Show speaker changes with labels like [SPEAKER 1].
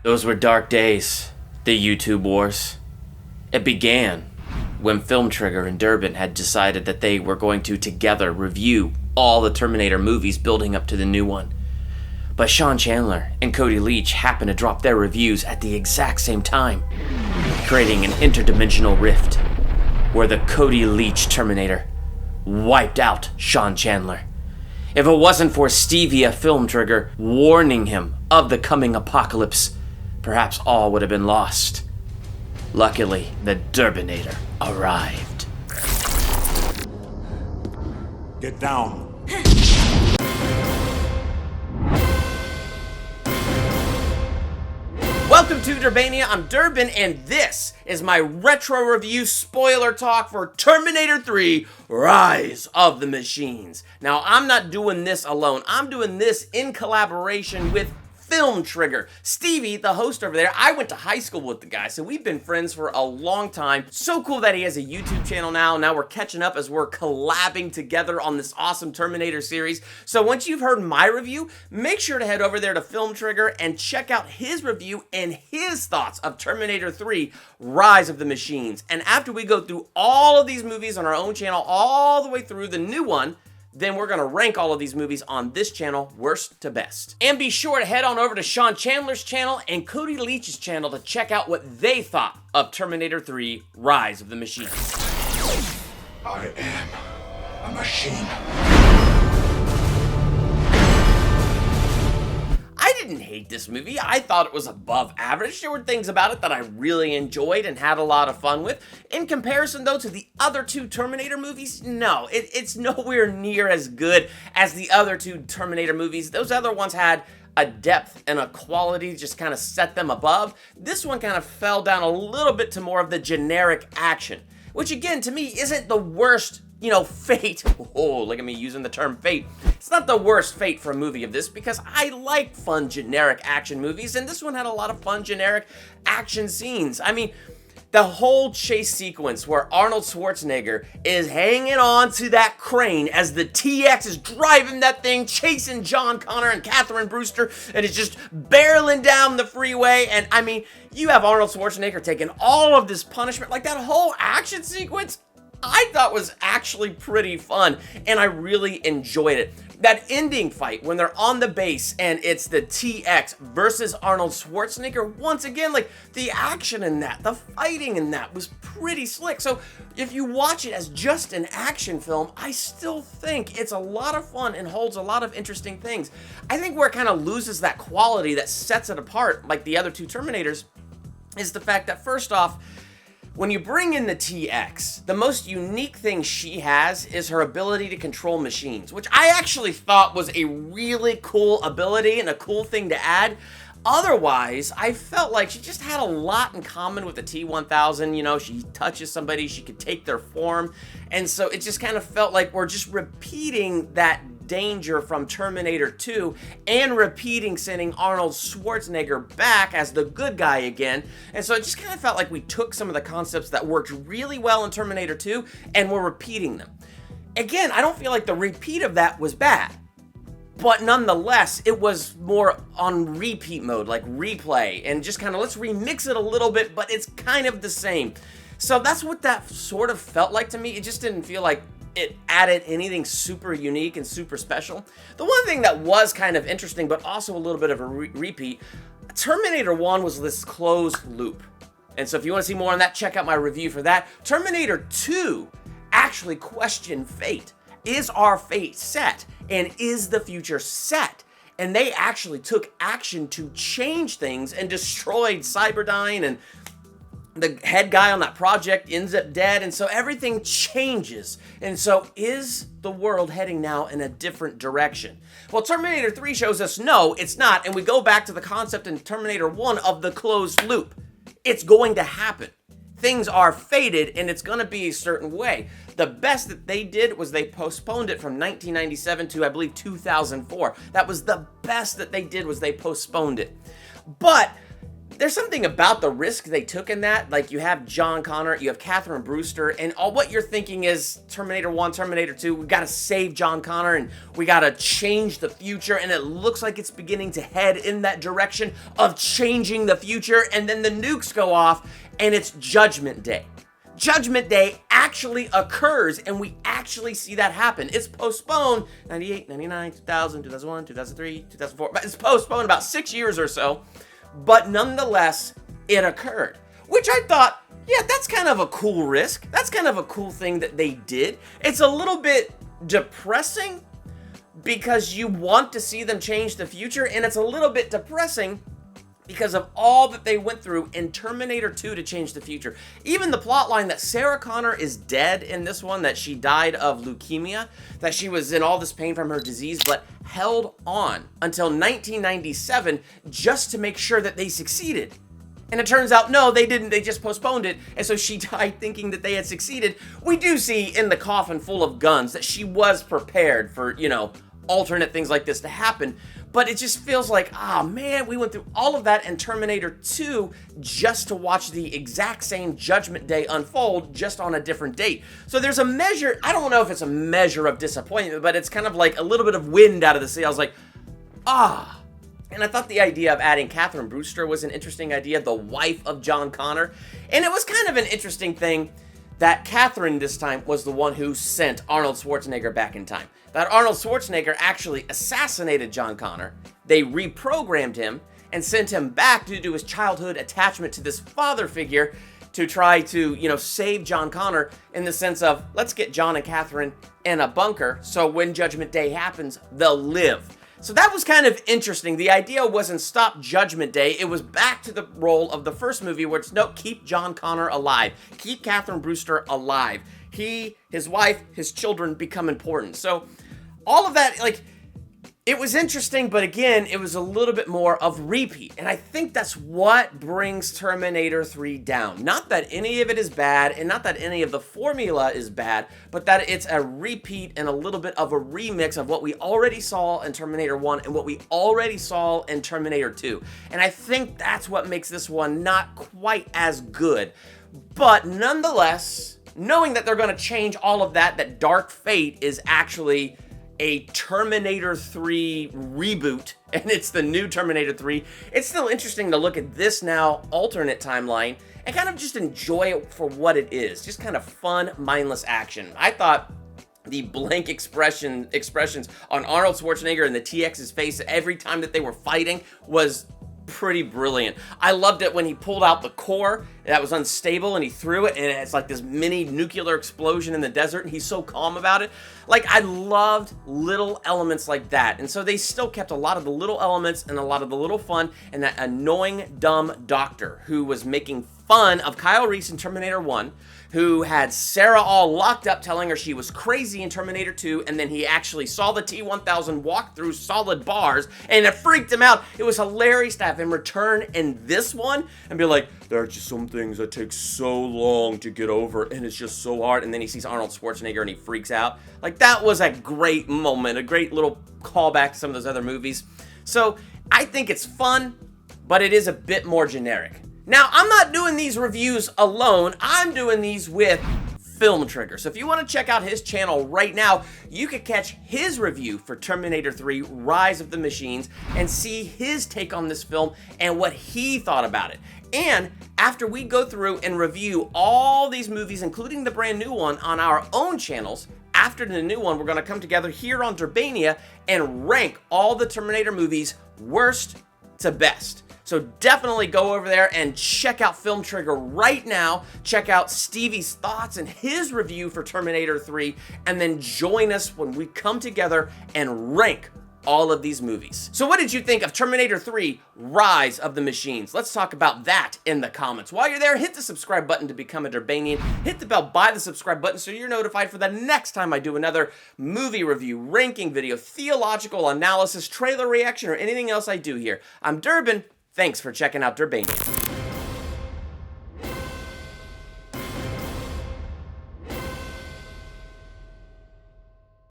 [SPEAKER 1] Those were dark days, the YouTube wars. It began when Film Trigger and Durbin had decided that they were going to together review all the Terminator movies building up to the new one. But Sean Chandler and Cody Leach happened to drop their reviews at the exact same time, creating an interdimensional rift where the Cody Leach Terminator wiped out Sean Chandler. If it wasn't for Stevie at Film Trigger warning him of the coming apocalypse, perhaps all would have been lost. Luckily, the Durbinator arrived.
[SPEAKER 2] Get down.
[SPEAKER 1] Welcome to Durbania, I'm Durbin, and this is my retro review spoiler talk for Terminator 3, Rise of the Machines. Now, I'm not doing this alone. I'm doing this in collaboration with Film Trigger. Stevie, the host over there, I went to high school with the guy, so we've been friends for a long time. So cool that he has a YouTube channel now. Now we're catching up as we're collabing together on this awesome Terminator series. So once you've heard my review, make sure to head over there to Film Trigger and check out his review and his thoughts of Terminator 3, Rise of the Machines. And after we go through all of these movies on our own channel, all the way through the new one, then we're going to rank all of these movies on this channel, worst to best. And be sure to head on over to Sean Chandler's channel and Cody Leach's channel to check out what they thought of Terminator 3, Rise of the Machines.
[SPEAKER 2] I am a machine.
[SPEAKER 1] I didn't hate this movie. I thought it was above average. There were things about it that I really enjoyed and had a lot of fun with. In comparison, though, to the other two Terminator movies, no. It's nowhere near as good as the other two Terminator movies. Those other ones had a depth and a quality just kind of set them above. This one kind of fell down a little bit to more of the generic action, which again, to me, isn't the worst, fate. Oh, look at me using the term fate. It's not the worst fate for a movie of this because I like fun, generic action movies, and this one had a lot of fun, generic action scenes. I mean, the whole chase sequence where Arnold Schwarzenegger is hanging on to that crane as the TX is driving that thing, chasing John Connor and Catherine Brewster, and it's just barreling down the freeway. And I mean, you have Arnold Schwarzenegger taking all of this punishment, like that whole action sequence, I thought was actually pretty fun, and I really enjoyed it. That ending fight when they're on the base and it's the TX versus Arnold Schwarzenegger, once again, like the action in that, the fighting in that was pretty slick. So if you watch it as just an action film, I still think it's a lot of fun and holds a lot of interesting things. I think where it kind of loses that quality that sets it apart, like the other two Terminators, is the fact that first off, when you bring in the TX, the most unique thing she has is her ability to control machines, which I actually thought was a really cool ability and a cool thing to add. Otherwise, I felt like she just had a lot in common with the T-1000. She touches somebody, she could take their form. And so it just kind of felt like we're just repeating that danger from Terminator 2 and repeating sending Arnold Schwarzenegger back as the good guy again. And so it just kind of felt like we took some of the concepts that worked really well in Terminator 2 and we're repeating them. Again, I don't feel like the repeat of that was bad, but nonetheless, it was more on repeat mode, like replay, and just kind of let's remix it a little bit, but it's kind of the same. So that's what that sort of felt like to me. It just didn't feel like it added anything super unique and super special. The one thing that was kind of interesting, but also a little bit of a repeat, Terminator 1 was this closed loop. And so if you want to see more on that, check out my review for that. Terminator 2 actually questioned fate. Is our fate set? And is the future set? And they actually took action to change things and destroyed Cyberdyne, and the head guy on that project ends up dead, and so everything changes. And so is the world heading now in a different direction? Well, Terminator 3 shows us no, it's not, and we go back to the concept in Terminator 1 of the closed loop. It's going to happen. Things are fated, and it's going to be a certain way. The best that they did was they postponed it from 1997 to, I believe, 2004. That was the best that they did, was they postponed it. But there's something about the risk they took in that. Like, you have John Connor, you have Catherine Brewster, and all what you're thinking is Terminator 1, Terminator 2, we gotta save John Connor, and we gotta change the future, and it looks like it's beginning to head in that direction of changing the future, and then the nukes go off, and it's Judgment Day. Judgment Day actually occurs, and we actually see that happen. It's postponed 98, 99, 2000, 2001, 2003, 2004, but it's postponed about 6 years or so, but nonetheless, it occurred. Which I thought, yeah, that's kind of a cool risk. That's kind of a cool thing that they did. It's a little bit depressing because you want to see them change the future, and it's a little bit depressing because of all that they went through in Terminator 2 to change the future. Even the plot line that Sarah Connor is dead in this one, that she died of leukemia, that she was in all this pain from her disease, but held on until 1997 just to make sure that they succeeded. And it turns out, no, they didn't. They just postponed it. And so she died thinking that they had succeeded. We do see in the coffin full of guns that she was prepared for, you know, alternate things like this to happen. But it just feels like, ah, man, we went through all of that in Terminator 2 just to watch the exact same Judgment Day unfold, just on a different date. So there's a measure, I don't know if it's a measure of disappointment, but it's kind of like a little bit of wind out of the sea. I was like, ah. And I thought the idea of adding Catherine Brewster was an interesting idea, the wife of John Connor. And it was kind of an interesting thing that Catherine this time was the one who sent Arnold Schwarzenegger back in time. That Arnold Schwarzenegger actually assassinated John Connor. They reprogrammed him and sent him back due to his childhood attachment to this father figure to try to, you know, save John Connor in the sense of, let's get John and Catherine in a bunker so when Judgment Day happens, they'll live. So that was kind of interesting. The idea wasn't stop Judgment Day. It was back to the role of the first movie where it's, no, keep John Connor alive. Keep Catherine Brewster alive. He, his wife, his children become important. So all of that, like, it was interesting, but again, it was a little bit more of repeat. And I think that's what brings Terminator 3 down. Not that any of it is bad, and not that any of the formula is bad, but that it's a repeat and a little bit of a remix of what we already saw in Terminator 1 and what we already saw in Terminator 2. And I think that's what makes this one not quite as good. But nonetheless, knowing that they're going to change all of that, that Dark Fate is actually a Terminator 3 reboot, and it's the new Terminator 3, it's still interesting to look at this now alternate timeline and kind of just enjoy it for what it is. Just kind of fun, mindless action. I thought the blank expressions on Arnold Schwarzenegger and the TX's face every time that they were fighting was pretty brilliant. I loved it when he pulled out the core that was unstable and he threw it, and it's like this mini nuclear explosion in the desert, and he's so calm about it. Like, I loved little elements like that. And so they still kept a lot of the little elements and a lot of the little fun, and that annoying dumb doctor who was making fun of Kyle Reese in Terminator 1, who had Sarah all locked up telling her she was crazy in Terminator 2, and then he actually saw the T-1000 walk through solid bars, and it freaked him out. It was hilarious to have him return in this one and be like, there are just some things that take so long to get over, and it's just so hard, and then he sees Arnold Schwarzenegger and he freaks out. Like, that was a great moment, a great little callback to some of those other movies. So, I think it's fun, but it is a bit more generic. Now, I'm not doing these reviews alone. I'm doing these with Film Trigger. So if you want to check out his channel right now, you can catch his review for Terminator 3 Rise of the Machines and see his take on this film and what he thought about it. And after we go through and review all these movies, including the brand new one, on our own channels, after the new one, we're going to come together here on Durbania and rank all the Terminator movies worst to best. So definitely go over there and check out Film Trigger right now. Check out Stevie's thoughts and his review for Terminator 3, and then join us when we come together and rank all of these movies. So what did you think of Terminator 3 Rise of the Machines? Let's talk about that in the comments. While you're there, hit the subscribe button to become a Durbanian. Hit the bell by the subscribe button so you're notified for the next time I do another movie review, ranking video, theological analysis, trailer reaction, or anything else I do here. I'm Durbin. Thanks for checking out Durbania.